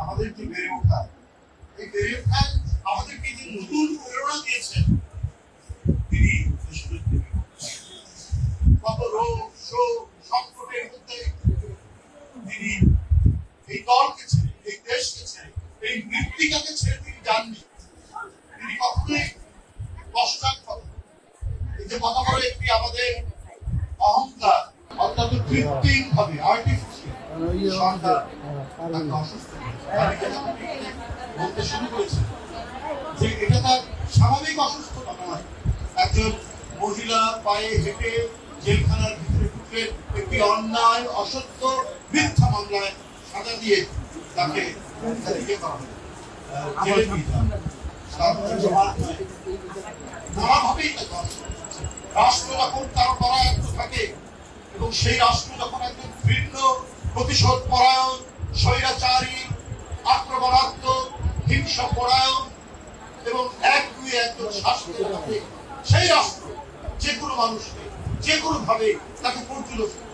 আমাদেরকে বেড়ে ওঠা, এই বেড়ে ওঠায় আমাদেরকে যে নতুন প্রেরণা দিয়েছেন তিনি কত রোগ শোক সংকটের মধ্যে তিনি এই দলকে ছেড়ে, এই দেশকে ছেড়ে, এই মৃত্তিকাকে ছেড়ে তিনি যাননি। তিনি কখনোই পশ্চাৎপদ। এই যে কথা বলে একটি আমাদের অহংকার অত্যন্ত কৃত্রিম ভাবে আর্টিফিশিয়াল সরকার তাকে অসুস্থ বলতে শুরু করেছে যে এটা তার স্বাভাবিক অসুস্থতা নয়। একজন মহিলা পায়ে হেঁটে জেলখানার ভিতরে ঢুকে একটি অন্যায় অসত্য মিথ্যা মামলায় সাজা দিয়ে তাকে ইয়ে করা হয়, জেলে নিয়ে যাওয়া হয়। নানাভাবেই তাকে রাষ্ট্র যখন তার পরায়ত্ত থাকে এবং সেই রাষ্ট্র যখন একজন ভিন্ন প্রতিশোধ পরায়ণ স্বৈরাচারী আক্রমণাত্মক হিংসা পরায়ণ এবং একজন শাসকের থাকে, সেই রাষ্ট্র যে কোনো মানুষকে যে কোনো ভাবে তাকে পর্যবেক্ষণ